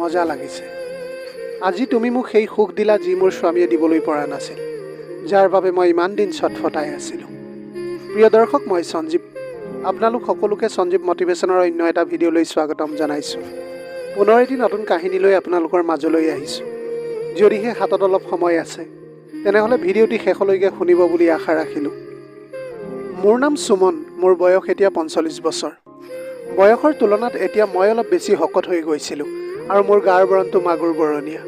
মজা লাগিছে। আজি তুমি মোক সেই সুখ দিলা যি মোৰ স্বামীয়ে দিবলৈ পৰা নাছিল, যাৰ বাবে মই ইমান দিন ছটফটাই আছিলোঁ। প্ৰিয় দৰ্শক, মই সঞ্জীৱ। আপোনালোক সকলোকে সঞ্জীৱ মটিভেশ্যনৰ অন্য এটা ভিডিঅ'লৈ স্বাগতম জনাইছোঁ। পুনৰ এটি নতুন কাহিনী লৈ আপোনালোকৰ মাজলৈ আহিছোঁ। যদিহে হাতত অলপ সময় আছে তেনেহ'লে ভিডিঅ'টি শেষলৈকে শুনিব বুলি আশা ৰাখিলোঁ। মোৰ নাম সুমন। মোৰ বয়স এতিয়া 45 বছৰ। বয়সৰ তুলনাত এতিয়া মই অলপ বেছি শকত হৈ গৈছিলোঁ আৰু মোৰ গাৰ বৰণটো মাগুৰ বৰণীয়া।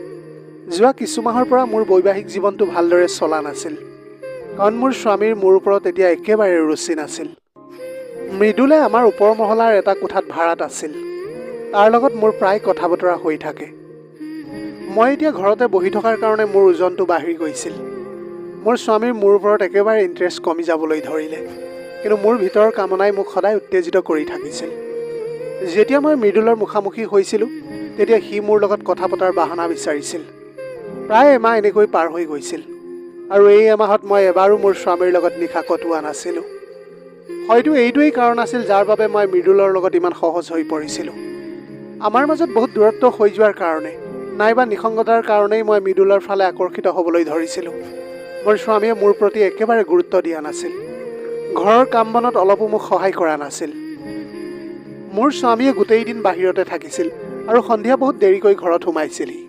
যোৱা কিছু মাহৰ পৰা মোৰ বৈবাহিক জীৱনটো ভালদৰে চলা নাছিল, কাৰণ মোৰ স্বামীৰ মোৰ ওপৰত এতিয়া একেবাৰে ৰুচি নাছিল। মৃদুলে আমাৰ ওপৰ মহলাৰ এটা কোঠাত ভাড়াত আছিল। তাৰ লগত মোৰ প্ৰায় কথা বতৰা হৈ থাকে। মই এতিয়া ঘৰতে বহি থকাৰ কাৰণে মোৰ ওজনটো বাঢ়ি গৈছিল। মোৰ স্বামীৰ মোৰ ওপৰত একেবাৰে ইণ্টাৰেষ্ট কমি যাবলৈ ধৰিলে, কিন্তু মোৰ ভিতৰৰ কামনাই মোক সদায় উত্তেজিত কৰি থাকিছিল। যেতিয়া মই মৃদুলৰ মুখামুখি হৈছিলোঁ তেতিয়া সি মোৰ লগত কথা পতাৰ বাহানা বিচাৰিছিল। প্ৰায় এমাহ এনেকৈ পাৰ হৈ গৈছিল, আৰু এই এমাহত মই এবাৰো মোৰ স্বামীৰ লগত নিশা কটোৱা নাছিলোঁ। হয়তো এইটোৱেই কাৰণ আছিল যাৰ বাবে মই মৃদুলৰ লগত ইমান সহজ হৈ পৰিছিলোঁ। আমাৰ মাজত বহুত দূৰত্ব হৈ যোৱাৰ কাৰণে, নাইবা নিসংগতাৰ কাৰণেই মই মৃদুলৰ ফালে আকৰ্ষিত হ'বলৈ ধৰিছিলোঁ। মোৰ স্বামীয়ে মোৰ প্ৰতি একেবাৰে গুৰুত্ব দিয়া নাছিল। ঘৰৰ কাম বনত অলপো মোক সহায় কৰা নাছিল। মোৰ স্বামীয়ে গোটেই দিন বাহিৰতে থাকিছিল আৰু সন্ধিয়া বহুত দেৰিকৈ ঘৰত সোমাইছিলহি।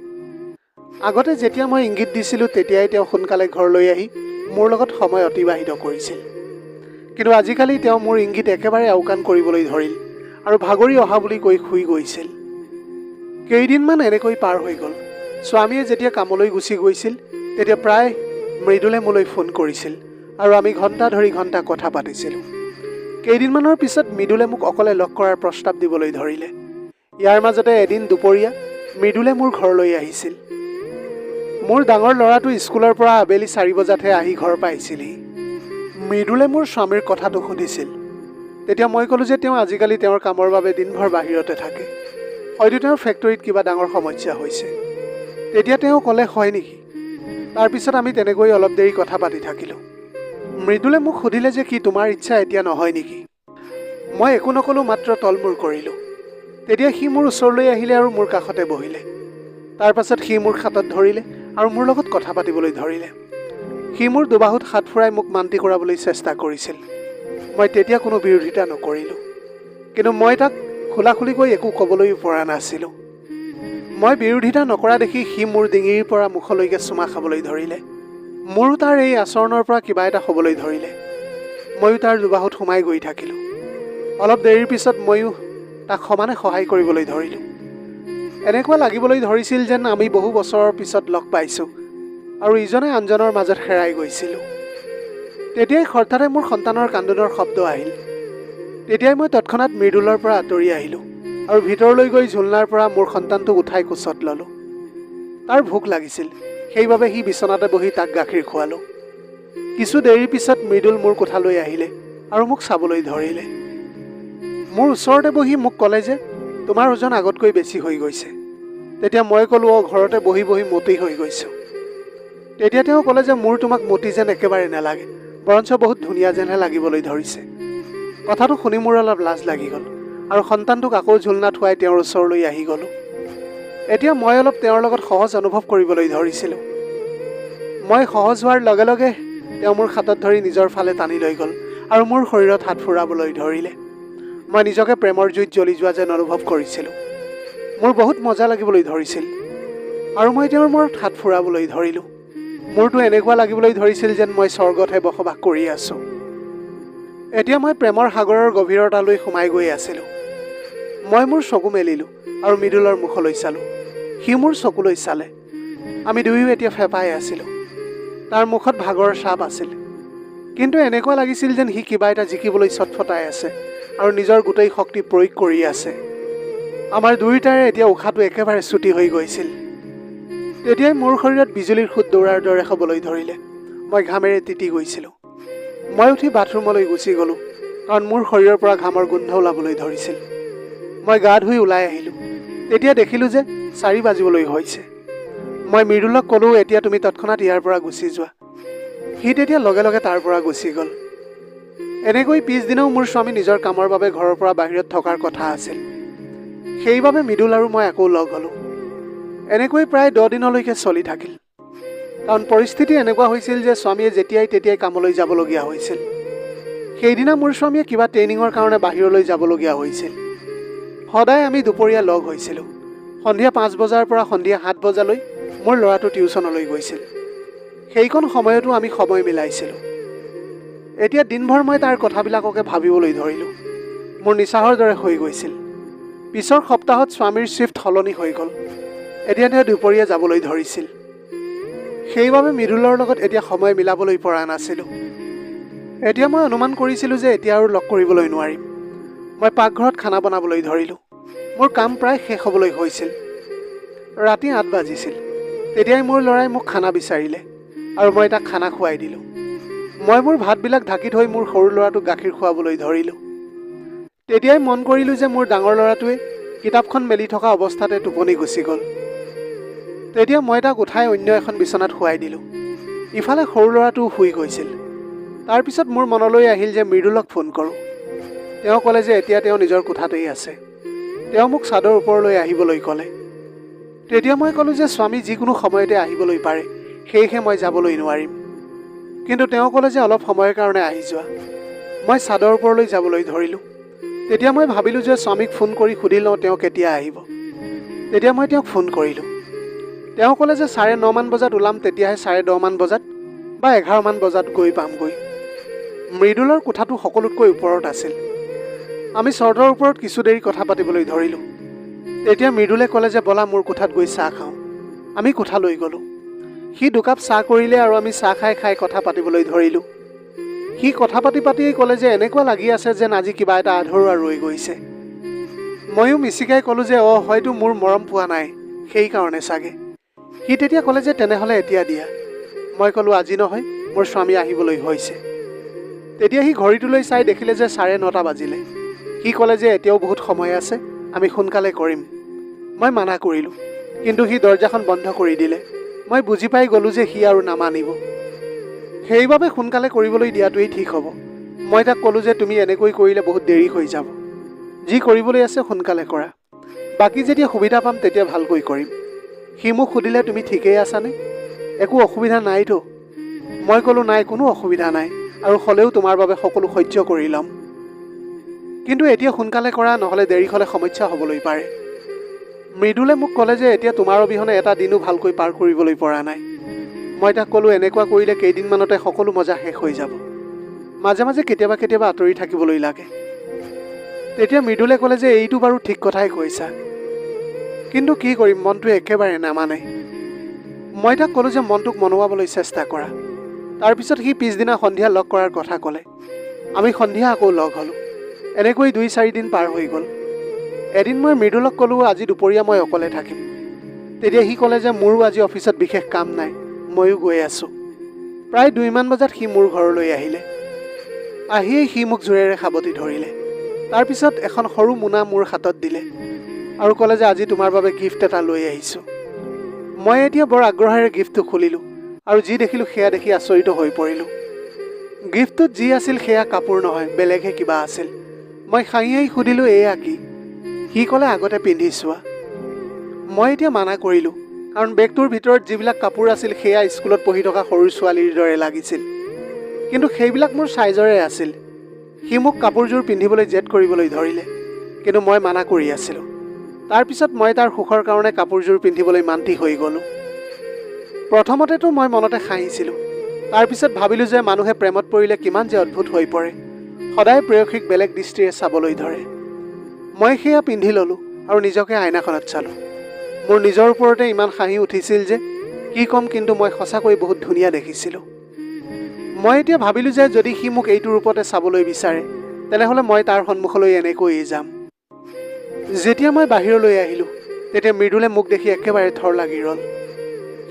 আগতে যেতিয়া মই ইংগিত দিছিলোঁ তেতিয়াই তেওঁ সোনকালে ঘৰলৈ আহি মোৰ লগত সময় অতিবাহিত কৰিছিল। কিন্তু আজিকালি তেওঁ মোৰ ইংগিত একেবাৰে আওকাণ কৰিবলৈ ধৰিল আৰু ভাগৰি অহা বুলি কৈ শুই গৈছিল। কেইদিনমান এনেকৈ পাৰ হৈ গ'ল। স্বামীয়ে যেতিয়া কামলৈ গুচি গৈছিল তেতিয়া প্ৰায় মৃদুলে মোলৈ ফোন কৰিছিল আৰু আমি ঘণ্টা ধৰি ঘণ্টা কথা পাতিছিলোঁ। কেইদিনমানৰ পিছত মৃদুলে মোক অকলে লগ কৰাৰ প্ৰস্তাৱ দিবলৈ ধৰিলে। ইয়াৰ মাজতে এদিন দুপৰীয়া মৃদুলে মোৰ ঘৰলৈ আহিছিল। মোৰ ডাঙৰ ল'ৰাটো স্কুলৰ পৰা আবেলি 4 বজাতহে আহি ঘৰ পাইছিলহি। মৃদুলে মোৰ স্বামীৰ কথাটো সুধিছিল। তেতিয়া মই ক'লোঁ যে তেওঁ আজিকালি তেওঁৰ কামৰ বাবে দিনভৰ বাহিৰতে থাকে। হয়তো তেওঁৰ ফেক্টৰীত কিবা ডাঙৰ সমস্যা হৈছে। তেতিয়া তেওঁ ক'লে, হয় নেকি? তাৰপিছত আমি তেনেকৈ অলপ দেৰি কথা পাতি থাকিলোঁ। মৃদুলে মোক সুধিলে যে কি তোমাৰ ইচ্ছা এতিয়া নহয় নেকি? মই একো নক'লোঁ, মাত্ৰ তলমূৰ কৰিলোঁ। তেতিয়া সি মোৰ ওচৰলৈ আহিলে আৰু মোৰ কাষতে বহিলে। তাৰ পাছত সি মোৰ হাতত ধৰিলে আৰু মোৰ লগত কথা পাতিবলৈ ধৰিলে। সি মোৰ দুবাহুত হাত ফুৰাই মোক মান্তি কৰাবলৈ চেষ্টা কৰিছিল। মই তেতিয়া কোনো বিৰোধিতা নকৰিলোঁ, কিন্তু মই তাক খোলাখুলিকৈ একো ক'বলৈ পৰা নাছিলোঁ। মই বিৰোধিতা নকৰা দেখি সি মোৰ ডিঙিৰ পৰা মুখলৈকে চুমা খাবলৈ ধৰিলে। মোৰো তাৰ এই আচৰণৰ পৰা কিবা এটা হ'বলৈ ধৰিলে। ময়ো তাৰ দুবাহুত সোমাই গৈ থাকিলোঁ। অলপ দেৰিৰ পিছত ময়ো তাক সমানে সহায় কৰিবলৈ ধৰিলোঁ। এনেকুৱা লাগিবলৈ ধৰিছিল যেন আমি বহু বছৰৰ পিছত লগ পাইছোঁ আৰু ইজনে আনজনৰ মাজত হেৰাই গৈছিলোঁ। তেতিয়াই হঠাতে মোৰ সন্তানৰ কান্দোনৰ শব্দ আহিল। তেতিয়াই মই তৎক্ষণাত মৃদুলৰ পৰা আঁতৰি আহিলোঁ আৰু ভিতৰলৈ গৈ ঝুলনাৰ পৰা মোৰ সন্তানটোক উঠাই কোচত ল'লোঁ। তাৰ ভোক লাগিছিল, সেইবাবে সি বিচনাতে বহি তাক গাখীৰ খুৱালোঁ। কিছু দেৰিৰ পিছত মৃদুল মোৰ কোঠালৈ আহিলে আৰু মোক চাবলৈ ধৰিলে। মোৰ ওচৰতে বহি মোক ক'লে যে তোমাৰ ওজন আগতকৈ বেছি হৈ গৈছে। তেতিয়া মই ক'লোঁ, ঘৰতে বহি বহি মতি হৈ গৈছোঁ। তেতিয়া তেওঁ ক'লে যে মোৰ তোমাক মতি যেন একেবাৰে নালাগে, বৰঞ্চ বহুত ধুনীয়া যেনহে লাগিবলৈ ধৰিছে। কথাটো শুনি মোৰ অলপ লাজ লাগি গ'ল আৰু সন্তানটোক আকৌ ঝুলনাত শুৱাই তেওঁৰ ওচৰলৈ আহি গ'লোঁ। এতিয়া মই অলপ তেওঁৰ লগত সহজ অনুভৱ কৰিবলৈ ধৰিছিলোঁ। মই সহজ হোৱাৰ লগে লগে তেওঁ মোৰ হাতত ধৰি নিজৰ ফালে টানি লৈ গ'ল আৰু মোৰ শৰীৰত হাত ফুৰাবলৈ ধৰিলে। মই নিজকে প্ৰেমৰ জুইত জ্বলি যোৱা যেন অনুভৱ কৰিছিলোঁ। মোৰ বহুত মজা লাগিবলৈ ধৰিছিল আৰু মই তেওঁৰ মূৰত হাত ফুৰাবলৈ ধৰিলোঁ। মোৰতো এনেকুৱা লাগিবলৈ ধৰিছিল যেন মই স্বৰ্গতহে বসবাস কৰি আছোঁ। এতিয়া মই প্ৰেমৰ সাগৰৰ গভীৰতালৈ সোমাই গৈ আছিলোঁ। মই মোৰ চকু মেলিলোঁ আৰু মৃদুলৰ মুখলৈ চালোঁ। সি মোৰ চকুলৈ চালে। আমি দুয়ো এতিয়া ফেঁপাই আছিলোঁ। তাৰ মুখত ভাগৰৰ ছাপ আছিল, কিন্তু এনেকুৱা লাগিছিল যেন সি কিবা এটা জিকিবলৈ ছটফটাই আছে আৰু নিজৰ গোটেই শক্তি প্ৰয়োগ কৰি আছে। আমাৰ দুয়োটাৰে এতিয়া উশাহটো একেবাৰে চুটি হৈ গৈছিল। তেতিয়াই মোৰ শৰীৰত বিজুলীৰ সুত দৌৰাৰ দৰে হ'বলৈ ধৰিলে। মই ঘামেৰে তিতি গৈছিলোঁ। মই উঠি বাথৰুমলৈ গুচি গ'লোঁ, কাৰণ মোৰ শৰীৰৰ পৰা ঘামৰ গোন্ধ ওলাবলৈ ধৰিছিল। মই গা ধুই ওলাই আহিলোঁ। তেতিয়া দেখিলোঁ যে 4 বাজিবলৈ হৈছে। মই মৃদুলক ক'লোঁ, এতিয়া তুমি তৎক্ষণাত ইয়াৰ পৰা গুচি যোৱা। সি তেতিয়া লগে লগে তাৰ পৰা গুচি গ'ল। এনেকৈ পিছদিনাও মোৰ স্বামী নিজৰ কামৰ বাবে ঘৰৰ পৰা বাহিৰত থকাৰ কথা আছিল। সেইবাবে মৃদুল আৰু মই আকৌ লগ হ'লোঁ। এনেকৈ প্ৰায় 10 দিনলৈকে চলি থাকিল। কাৰণ পৰিস্থিতি এনেকুৱা হৈছিল যে স্বামীয়ে যেতিয়াই তেতিয়াই কামলৈ যাবলগীয়া হৈছিল। সেইদিনা মোৰ স্বামীয়ে কিবা ট্ৰেইনিঙৰ কাৰণে বাহিৰলৈ যাবলগীয়া হৈছিল। সদায় আমি দুপৰীয়া লগ হৈছিলোঁ। সন্ধিয়া 5 বজাৰ পৰা সন্ধিয়া 7 বজালৈ মোৰ ল'ৰাটো টিউচনলৈ গৈছিল। সেইকণ সময়তো আমি সময় মিলাইছিলোঁ। এতিয়া দিনভৰ মই তাৰ কথাবিলাককে ভাবিবলৈ ধৰিলোঁ। মোৰ নিচাহৰ দৰে হৈ গৈছিল। পিছৰ সপ্তাহত স্বামীৰ শ্বিফ্ট সলনি হৈ গ'ল। এতিয়া তেওঁ দুপৰীয়া যাবলৈ ধৰিছিল। সেইবাবে মৃদুলৰ লগত এতিয়া সময় মিলাবলৈ পৰা নাছিলোঁ। এতিয়া মই অনুমান কৰিছিলোঁ যে এতিয়া আৰু লগ কৰিবলৈ নোৱাৰিম। মই পাকঘৰত খানা বনাবলৈ ধৰিলোঁ। মোৰ কাম প্ৰায় শেষ হ'বলৈ হৈছিল। ৰাতি 8 বাজিছিল। তেতিয়াই মোৰ ল'ৰাই মোক খানা বিচাৰিলে আৰু মই তাক খানা খুৱাই দিলোঁ। মই মোৰ ভাতবিলাক ঢাকি থৈ মোৰ সৰু ল'ৰাটোক গাখীৰ খুৱাবলৈ ধৰিলোঁ। তেতিয়াই মন কৰিলোঁ যে মোৰ ডাঙৰ ল'ৰাটোৱে কিতাপখন মেলি থকা অৱস্থাতে টোপনি গুচি গ'ল। তেতিয়া মই তাক উঠাই অন্য এখন বিচনাত শুৱাই দিলোঁ। ইফালে সৰু ল'ৰাটোও শুই গৈছিল। তাৰপিছত মোৰ মনলৈ আহিল যে মৃদুলক ফোন কৰোঁ। তেওঁ ক'লে যে এতিয়া তেওঁ নিজৰ কোঠাতেই আছে। তেওঁ মোক চাদৰ ওপৰলৈ আহিবলৈ ক'লে। তেতিয়া মই ক'লোঁ যে স্বামী যিকোনো সময়তে আহিবলৈ পাৰে, সেয়েহে মই যাবলৈ নোৱাৰিম। কিন্তু তেওঁ ক'লে যে অলপ সময়ৰ কাৰণে আহি যোৱা। মই চাদৰ ওপৰলৈ যাবলৈ ধৰিলোঁ। তেতিয়া মই ভাবিলোঁ যে স্বামীক ফোন কৰি সুধি লওঁ তেওঁ কেতিয়া আহিব। তেতিয়া মই তেওঁক ফোন কৰিলোঁ। তেওঁ ক'লে যে 9:30 মান বজাত ওলাম, তেতিয়াহে 10:30 মান বজাত বা 11 মান বজাত গৈ পামগৈ। মৃদুলৰ কোঠাটো সকলোতকৈ ওপৰত আছিল। আমি চৰ্তৰ ওপৰত কিছু দেৰি কথা পাতিবলৈ ধৰিলোঁ। তেতিয়া মৃদুলে ক'লে যে ব'লা মোৰ কোঠাত গৈ চাহ খাওঁ। আমি কোঠালৈ গ'লোঁ। সি 2 কাপ চাহ কৰিলে আৰু আমি চাহ খাই কথা পাতিবলৈ ধৰিলোঁ। সি কথা পাতিয়েই ক'লে যে এনেকুৱা লাগি আছে যেন আজি কিবা এটা আধৰুৱা ৰৈ গৈছে। ময়ো মিচিকাই ক'লোঁ যে হয়তো মোৰ মৰম পোৱা নাই, সেইকাৰণে চাগে। সি তেতিয়া ক'লে যে তেনেহ'লে এতিয়া দিয়া। মই ক'লোঁ আজি নহয়, মোৰ স্বামী আহিবলৈ হৈছে। তেতিয়া সি ঘড়ীটোলৈ চাই দেখিলে যে 9:30 বাজিলে। সি ক'লে যে এতিয়াও বহুত সময় আছে, আমি সোনকালে কৰিম। মই মানা কৰিলোঁ, কিন্তু সি দৰজাখন বন্ধ কৰি দিলে। মই বুজি পাই গ'লোঁ যে সি আৰু নামানিব। সেইবাবে সোনকালে কৰিবলৈ দিয়াটোৱেই ঠিক হ'ব। মই তাক ক'লোঁ যে তুমি এনেকৈ কৰিলে বহুত দেৰি হৈ যাব। যি কৰিবলৈ আছে সোনকালে কৰা। বাকী যেতিয়া সুবিধা পাম তেতিয়া ভালকৈ কৰিম। সি মোক সুধিলে তুমি ঠিকেই আছানে? একো অসুবিধা নাইতো? মই ক'লোঁ নাই, কোনো অসুবিধা নাই, আৰু হ'লেও তোমাৰ বাবে সকলো সহ্য কৰি ল'ম। কিন্তু এতিয়া সোনকালে কৰা, নহ'লে দেৰি হ'লে সমস্যা হ'বলৈ পাৰে। মৃদুলে মোক ক'লে যে এতিয়া তোমাৰ অবিহনে এটা দিনো ভালকৈ পাৰ কৰিবলৈ পৰা নাই। মই তাক ক'লোঁ এনেকুৱা কৰিলে কেইদিনমানতে সকলো মজা শেষ হৈ যাব। মাজে মাজে কেতিয়াবা আঁতৰি থাকিবলৈ লাগে। তেতিয়া মৃদুলে ক'লে যে এইটো বাৰু ঠিক কথাই কৈছা, কিন্তু কি কৰিম, মনটোৱে একেবাৰে নামানে। মই তাক ক'লোঁ যে মনটোক মনোৱাবলৈ চেষ্টা কৰা। তাৰপিছত সি পিছদিনা সন্ধিয়া লগ কৰাৰ কথা ক'লে। আমি সন্ধিয়া আকৌ লগ হ'লোঁ। এনেকৈ 2-4 দিন পাৰ হৈ গ'ল। এদিন মই মৃদুলক ক'লোঁ আজি দুপৰীয়া মই অকলে থাকিম। তেতিয়া সি ক'লে যে মোৰো আজি অফিচত বিশেষ কাম নাই, ময়ো গৈ আছোঁ। প্ৰায় 2 মান বজাত সি মোৰ ঘৰলৈ আহিলে। আহিয়েই সি মোক জোৰেৰে সাবটি ধৰিলে। তাৰপিছত এখন সৰু মোনা মোৰ হাতত দিলে আৰু ক'লে যে আজি তোমাৰ বাবে গিফ্ট এটা লৈ আহিছোঁ। মই এতিয়া বৰ আগ্ৰহেৰে গিফ্টটো খুলিলোঁ আৰু যি দেখিলোঁ সেয়া দেখি আচৰিত হৈ পৰিলোঁ। গিফ্টটোত যি আছিল সেয়া কাপোৰ নহয়, বেলেগহে কিবা আছিল। মই হাঁহি সুধিলোঁ এয়া কি? সি ক'লে আগতে পিন্ধি চোৱা। মই এতিয়া মানা কৰিলোঁ, কাৰণ বেগটোৰ ভিতৰত যিবিলাক কাপোৰ আছিল সেয়া স্কুলত পঢ়ি থকা সৰু ছোৱালীৰ দৰে লাগিছিল, কিন্তু সেইবিলাক মোৰ চাইজৰে আছিল। সি মোক কাপোৰযোৰ পিন্ধিবলৈ জেদ কৰিবলৈ ধৰিলে, কিন্তু মই মানা কৰি আছিলোঁ। তাৰপিছত মই তাৰ সুখৰ কাৰণে কাপোৰযোৰ পিন্ধিবলৈ মান্তি হৈ গ'লোঁ। প্ৰথমতেতো মই মনতে হাঁহিছিলোঁ। তাৰপিছত ভাবিলোঁ যে মানুহে প্ৰেমত পৰিলে কিমান যে অদ্ভুত হৈ পৰে। সদায় প্ৰেয়সীক বেলেগ দৃষ্টিৰে চাবলৈ ধৰে। মই সেয়া পিন্ধি ল'লোঁ আৰু নিজকে আইনাখনত চালোঁ। মোৰ নিজৰ ওপৰতে ইমান হাঁহি উঠিছিল যে কি ক'ম, কিন্তু মই সঁচাকৈ বহুত ধুনীয়া দেখিছিলোঁ। মই এতিয়া ভাবিলোঁ যে যদি সি মোক এইটো ৰূপতে চাবলৈ বিচাৰে, তেনেহ'লে মই তাৰ সন্মুখলৈ এনেকৈয়ে যাম। যেতিয়া মই বাহিৰলৈ আহিলোঁ, তেতিয়া মৃদুলে মোক দেখি একেবাৰে থৰ লাগি ৰ'ল।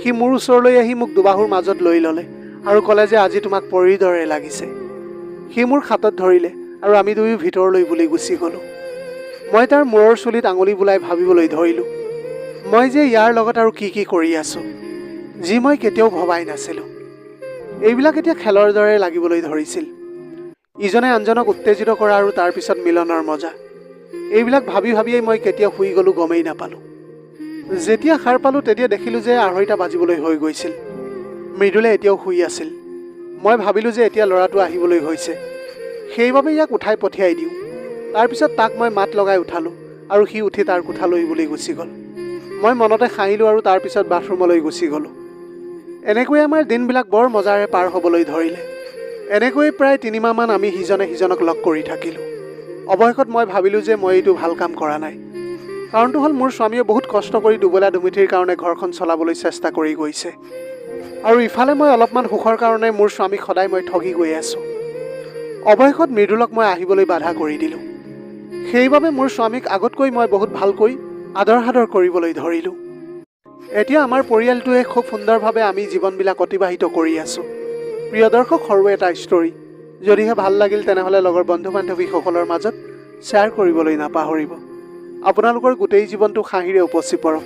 সি মোৰ ওচৰলৈ আহি মোক দুবাহুৰ মাজত লৈ ল'লে আৰু ক'লে যে আজি তোমাক পৰীৰ দৰে লাগিছে। সি মোৰ হাতত ধৰিলে আৰু আমি দুয়ো ভিতৰলৈ বুলি গুচি গ'লোঁ। মই তাৰ মূৰৰ চুলিত আঙুলি বুলাই ভাবিবলৈ ধৰিলোঁ, মই যে ইয়াৰ লগত আৰু কি কৰি আছোঁ, যি মই কেতিয়াও ভবাই নাছিলোঁ। এইবিলাক এতিয়া খেলৰ দৰে লাগিবলৈ ধৰিছিল। ইজনে আনজনক উত্তেজিত কৰা আৰু তাৰপিছত মিলনৰ মজা। এইবিলাক ভাবি ভাবিয়েই মই কেতিয়া শুই গ'লোঁ গমেই নাপালোঁ। যেতিয়া সাৰ পালোঁ তেতিয়া দেখিলোঁ যে 2:30 বাজিবলৈ হৈ গৈছিল। মৃদুলে এতিয়াও শুই আছিল। মই ভাবিলোঁ যে এতিয়া ল'ৰাটো আহিবলৈ হৈছে, সেইবাবে ইয়াক উঠাই পঠিয়াই দিওঁ। তাৰপিছত তাক মই মাত লগাই উঠালোঁ আৰু সি উঠি তাৰ কোঠালৈ বুলি গুচি গ'ল। মই মনতে হাঁহিলোঁ আৰু তাৰপিছত বাথৰুমলৈ গুচি গ'লোঁ। এনেকৈয়ে আমাৰ দিনবিলাক বৰ মজাৰে পাৰ হ'বলৈ ধৰিলে। এনেকৈয়ে প্ৰায় 3 মাহমান আমি সিজনে সিজনক লগ কৰি থাকিলোঁ। অৱশেষত মই ভাবিলোঁ যে মই এইটো ভাল কাম কৰা নাই। কাৰণটো হ'ল মোৰ স্বামীয়ে বহুত কষ্ট কৰি দুবেলা দুমুঠিৰ কাৰণে ঘৰখন চলাবলৈ চেষ্টা কৰি গৈছে, আৰু ইফালে মই অলপমান সুখৰ কাৰণে মোৰ স্বামীক সদায় মই ঠগি গৈ আছোঁ। অৱশেষত মৃদুলক মই আহিবলৈ বাধা কৰি দিলোঁ। সেইবাবে মোৰ স্বামীক আগতকৈ মই বহুত ভালকৈ আদৰ সাদৰ কৰিবলৈ ধৰিলোঁ। এতিয়া আমাৰ পৰিয়ালটোৱে খুব সুন্দৰভাৱে আমি জীৱনবিলাক অতিবাহিত কৰি আছোঁ। প্ৰিয় দৰ্শক, সৰু এটা ষ্টৰী। যদিহে ভাল লাগিল তেনেহ'লে লগৰ বন্ধু বান্ধৱীসকলৰ মাজত শ্বেয়াৰ কৰিবলৈ নাপাহৰিব। আপোনালোকৰ গোটেই জীৱনটো হাঁহিৰে উপচি পৰক।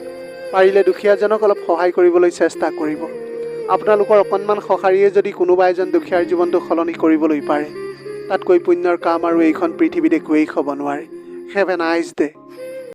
পাৰিলে দুখীয়াজনক অলপ সহায় কৰিবলৈ চেষ্টা কৰিব। আপোনালোকৰ অকণমান সঁহাৰিয়ে যদি কোনোবা এজন দুখীয়াৰ জীৱনটো সলনি কৰিবলৈ পাৰে, তাতকৈ পুণ্যৰ কাম আৰু এইখন পৃথিৱীত একোৱেই হ'ব নোৱাৰে। Have a nice day.